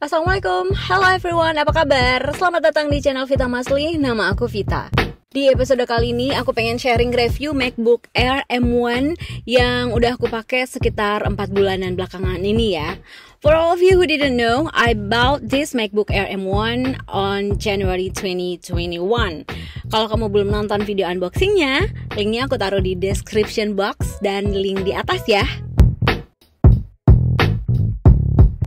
Assalamualaikum, hello everyone, apa kabar? Selamat datang di channel Vita Masli, nama aku Vita. Di episode kali ini aku pengen sharing review MacBook Air M1 yang udah aku pakai sekitar 4 bulanan belakangan ini ya. For all of you who didn't know, I bought this MacBook Air M1 on January 2021. Kalau kamu belum nonton video unboxingnya, linknya aku taruh di description box dan link di atas ya.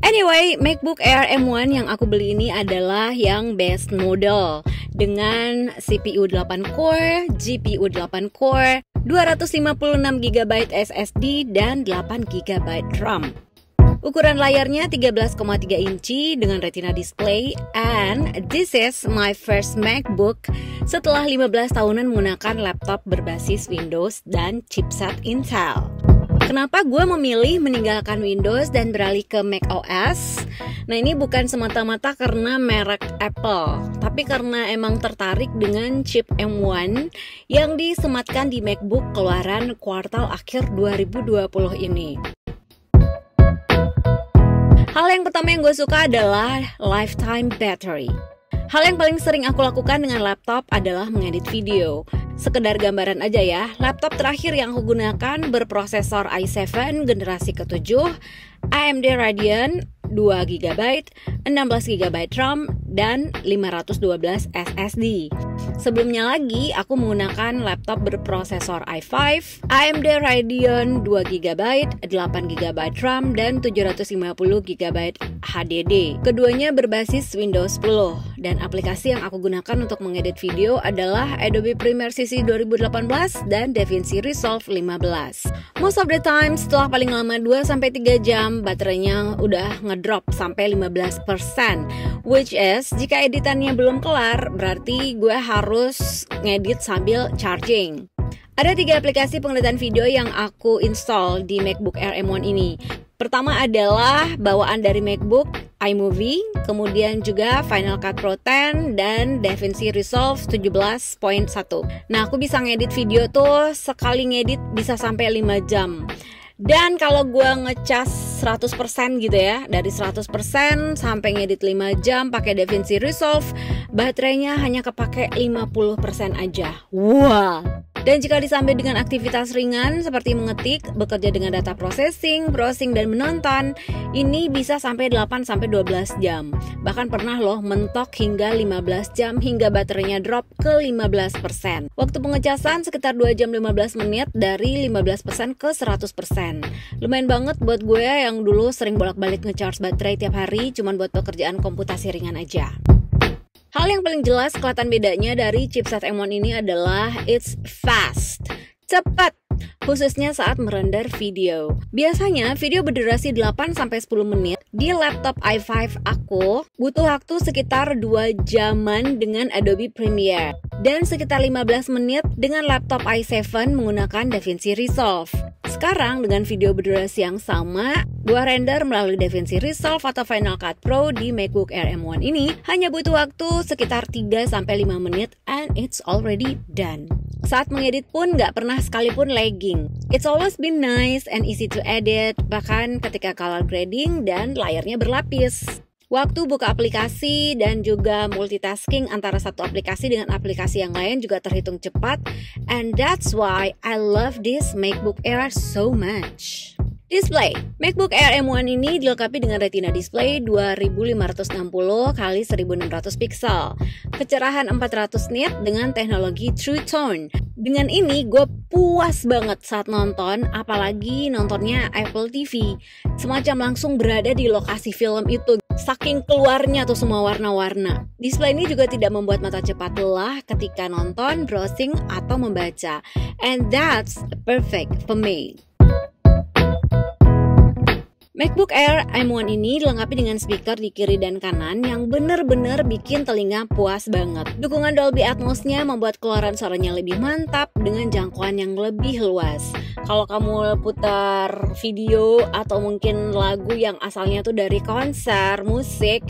Anyway, MacBook Air M1 yang aku beli ini adalah yang best model dengan CPU 8 core, GPU 8 core, 256GB SSD, dan 8GB RAM. Ukuran layarnya 13,3 inci dengan Retina display, and this is my first MacBook setelah 15 tahunan menggunakan laptop berbasis Windows dan chipset Intel. Kenapa gue memilih meninggalkan Windows dan beralih ke macOS? Nah, ini bukan semata-mata karena merek Apple, tapi karena emang tertarik dengan chip M1 yang disematkan di MacBook keluaran kuartal akhir 2020 ini. Hal yang pertama yang gue suka adalah lifetime battery. Hal yang paling sering aku lakukan dengan laptop adalah mengedit video. Sekedar gambaran aja ya, laptop terakhir yang aku gunakan berprosesor i7 generasi ke-7, AMD Radeon 2GB, 16GB RAM, dan 512 SSD. Sebelumnya lagi, aku menggunakan laptop berprosesor i5, AMD Radeon 2GB, 8GB RAM, dan 750GB HDD. Keduanya berbasis Windows 10, dan aplikasi yang aku gunakan untuk mengedit video adalah Adobe Premiere CC 2018 dan DaVinci Resolve 15. Most of the time, setelah paling lama 2-3 jam, baterainya udah ngedrop sampai 15%, which is jika editannya belum kelar, berarti gue harus ngedit sambil charging. Ada 3 aplikasi pengeditan video yang aku install di MacBook Air M1 ini. Pertama adalah bawaan dari MacBook, iMovie, kemudian juga Final Cut Pro 10 dan DaVinci Resolve 17.1. Nah, aku bisa ngedit video tuh sekali ngedit bisa sampai 5 jam. Dan kalau gue ngecas 100% gitu ya, dari 100% sampai ngedit 5 jam pakai DaVinci Resolve, baterainya hanya kepake 50% aja. Wow. Dan jika disambil dengan aktivitas ringan seperti mengetik, bekerja dengan data processing, browsing, dan menonton, ini bisa sampai 8-12 jam. Bahkan pernah loh mentok hingga 15 jam hingga baterainya drop ke 15%. Waktu pengecasan sekitar 2 jam 15 menit dari 15% ke 100%. Lumayan banget buat gue yang dulu sering bolak-balik ngecharge baterai tiap hari cuman buat pekerjaan komputasi ringan aja. Hal yang paling jelas kelihatan bedanya dari chipset M1 ini adalah it's fast, cepat, khususnya saat merender video. Biasanya video berdurasi 8-10 menit. Di laptop i5 aku butuh waktu sekitar 2 jaman dengan Adobe Premiere dan sekitar 15 menit dengan laptop i7 menggunakan DaVinci Resolve. Sekarang dengan video berdurasi yang sama, gua render melalui DaVinci Resolve atau Final Cut Pro di MacBook Air M1 ini hanya butuh waktu sekitar 3-5 menit and it's already done. Saat mengedit pun gak pernah sekalipun lagging. It's always been nice and easy to edit, bahkan ketika color grading dan layarnya berlapis. Waktu buka aplikasi dan juga multitasking antara satu aplikasi dengan aplikasi yang lain juga terhitung cepat, and that's why I love this MacBook Air so much. Display. MacBook Air M1 ini dilengkapi dengan Retina display 2560x1600 pixel, kecerahan 400 nit dengan teknologi True Tone. Dengan ini gue puas banget saat nonton, apalagi nontonnya Apple TV. Semacam langsung berada di lokasi film itu, saking keluarnya tuh semua warna-warna. Display ini juga tidak membuat mata cepat lelah ketika nonton, browsing, atau membaca. And that's perfect for me. MacBook Air M1 ini dilengkapi dengan speaker di kiri dan kanan yang bener-bener bikin telinga puas banget. Dukungan Dolby Atmos-nya membuat keluaran suaranya lebih mantap dengan jangkauan yang lebih luas. Kalau kamu putar video atau mungkin lagu yang asalnya tuh dari konser, musik,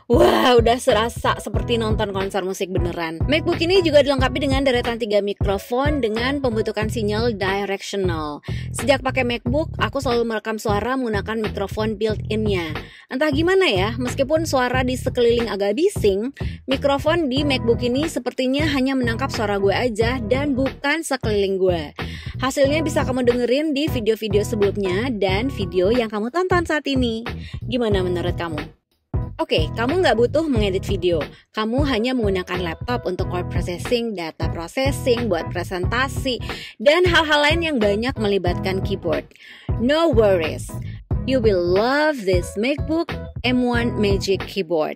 Wah, udah serasa seperti nonton konser musik beneran. MacBook ini juga dilengkapi dengan deretan 3 mikrofon dengan pembentukan sinyal directional. Sejak pakai MacBook, aku selalu merekam suara menggunakan mikrofon built-in-nya. Entah gimana ya, meskipun suara di sekeliling agak bising, mikrofon di MacBook ini sepertinya hanya menangkap suara gue aja dan bukan sekeliling gue. Hasilnya bisa kamu dengerin di video-video sebelumnya dan video yang kamu tonton saat ini. Gimana menurut kamu? Oke, kamu nggak butuh mengedit video. Kamu hanya menggunakan laptop untuk word processing, data processing, buat presentasi, dan hal-hal lain yang banyak melibatkan keyboard. No worries. You will love this MacBook M1 Magic Keyboard.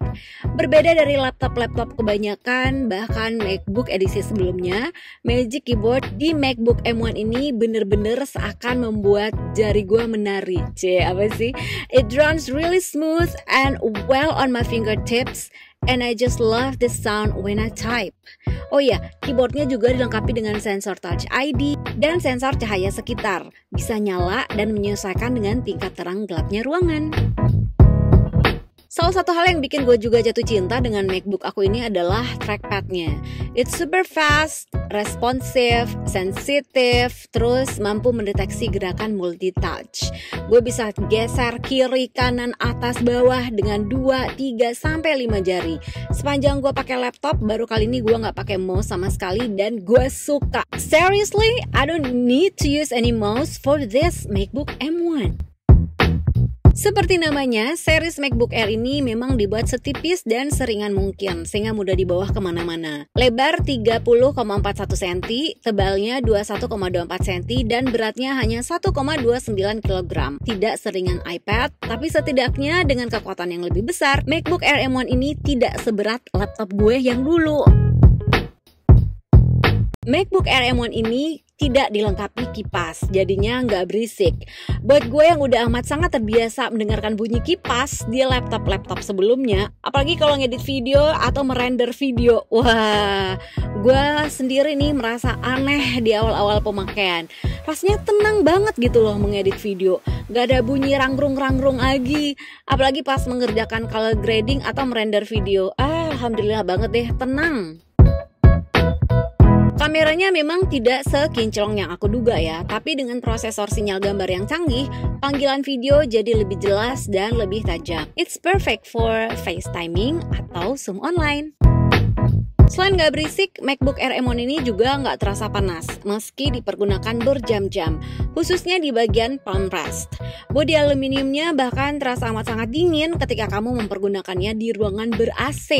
Berbeda dari laptop-laptop kebanyakan, bahkan MacBook edisi sebelumnya, Magic Keyboard di MacBook M1 ini bener-bener seakan membuat jari gua menari. Apa sih? It runs really smooth and well on my fingertips. And I just love the sound when I type. Oh ya, keyboardnya juga dilengkapi dengan sensor Touch ID dan sensor cahaya sekitar. Bisa nyala dan menyesuaikan dengan tingkat terang gelapnya ruangan. Salah satu hal yang bikin gue juga jatuh cinta dengan MacBook aku ini adalah trackpadnya. It's super fast, responsive, sensitif, terus mampu mendeteksi gerakan multitouch. Gue bisa geser kiri, kanan, atas, bawah dengan 2, 3, sampai 5 jari. Sepanjang gue pakai laptop, baru kali ini gue nggak pakai mouse sama sekali dan gue suka. Seriously, I don't need to use any mouse for this MacBook M1. Seperti namanya, series MacBook Air ini memang dibuat setipis dan seringan mungkin, sehingga mudah dibawa kemana-mana. Lebar 30,41 cm, tebalnya 21,24 cm, dan beratnya hanya 1,29 kg. Tidak seringan iPad, tapi setidaknya dengan kekuatan yang lebih besar, MacBook Air M1 ini tidak seberat laptop gue yang dulu. MacBook Air M1 ini tidak dilengkapi kipas, jadinya nggak berisik. Buat gue yang udah amat sangat terbiasa mendengarkan bunyi kipas di laptop-laptop sebelumnya, apalagi kalau ngedit video atau merender video, wah, gue sendiri nih merasa aneh di awal-awal pemakaian. Rasanya tenang banget gitu loh mengedit video, nggak ada bunyi rangrung-rangrung lagi, apalagi pas mengerjakan color grading atau merender video. Alhamdulillah banget deh, tenang. Kameranya memang tidak sekinclong yang aku duga ya, tapi dengan prosesor sinyal gambar yang canggih, panggilan video jadi lebih jelas dan lebih tajam. It's perfect for FaceTiming atau Zoom online. Selain nggak berisik, MacBook Air M1 ini juga nggak terasa panas, meski dipergunakan berjam-jam, khususnya di bagian palm rest. Bodi aluminiumnya bahkan terasa amat sangat dingin ketika kamu mempergunakannya di ruangan ber-AC.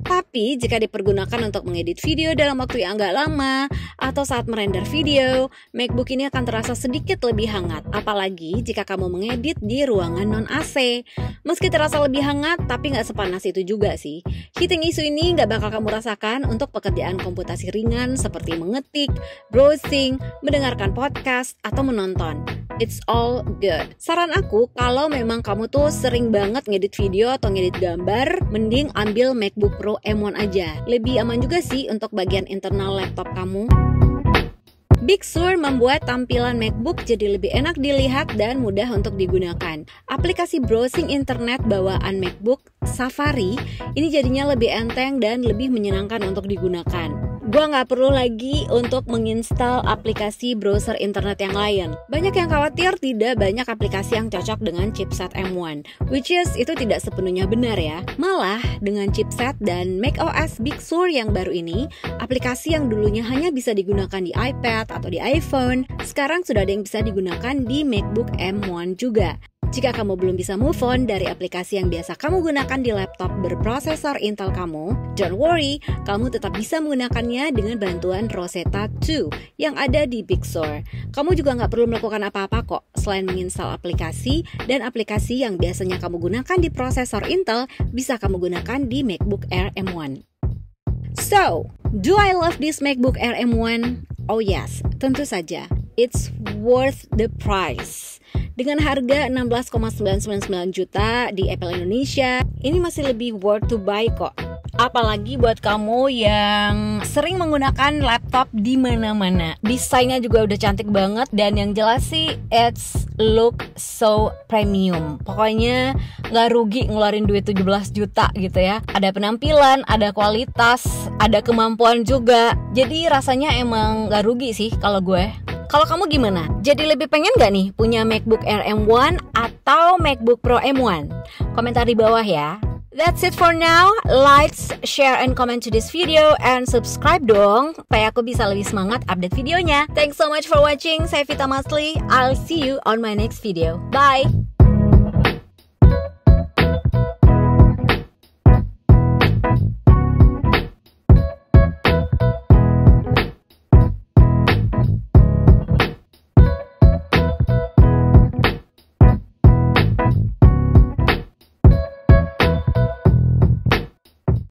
Tapi jika dipergunakan untuk mengedit video dalam waktu yang agak lama, atau saat merender video, MacBook ini akan terasa sedikit lebih hangat, apalagi jika kamu mengedit di ruangan non-AC. Meski terasa lebih hangat, tapi nggak sepanas itu juga sih. Heating issue ini nggak bakal kamu rasakan untuk pekerjaan komputasi ringan seperti mengetik, browsing, mendengarkan podcast, atau menonton. It's all good. Saran aku, kalau memang kamu tuh sering banget ngedit video atau ngedit gambar, mending ambil MacBook Pro M1 aja. Lebih aman juga sih untuk bagian internal laptop kamu. Big Sur membuat tampilan MacBook jadi lebih enak dilihat dan mudah untuk digunakan. Aplikasi browsing internet bawaan MacBook, Safari, ini jadinya lebih enteng dan lebih menyenangkan untuk digunakan. Gua nggak perlu lagi untuk menginstal aplikasi browser internet yang lain. Banyak yang khawatir tidak banyak aplikasi yang cocok dengan chipset M1, which is itu tidak sepenuhnya benar ya. Malah dengan chipset dan macOS Big Sur yang baru ini, aplikasi yang dulunya hanya bisa digunakan di iPad atau di iPhone, sekarang sudah ada yang bisa digunakan di MacBook M1 juga. Jika kamu belum bisa move on dari aplikasi yang biasa kamu gunakan di laptop berprosesor Intel kamu, don't worry, kamu tetap bisa menggunakannya dengan bantuan Rosetta 2 yang ada di Big Sur. Kamu juga nggak perlu melakukan apa-apa kok, selain menginstal aplikasi, dan aplikasi yang biasanya kamu gunakan di prosesor Intel bisa kamu gunakan di MacBook Air M1. So, do I love this MacBook Air M1? Oh yes, tentu saja. It's worth the price. Dengan harga 16,999 juta di Apple Indonesia, ini masih lebih worth to buy kok. Apalagi buat kamu yang sering menggunakan laptop di mana-mana. Desainnya juga udah cantik banget dan yang jelas sih it's look so premium. Pokoknya nggak rugi ngeluarin duit 17 juta gitu ya. Ada penampilan, ada kualitas, ada kemampuan juga. Jadi rasanya emang nggak rugi sih kalau gue. Kalau kamu gimana? Jadi lebih pengen gak nih punya MacBook Air M1 atau MacBook Pro M1? Komentar di bawah ya. That's it for now. Like, share, and comment to this video and subscribe dong supaya aku bisa lebih semangat update videonya. Thanks so much for watching. Saya Vita Masli. I'll see you on my next video. Bye.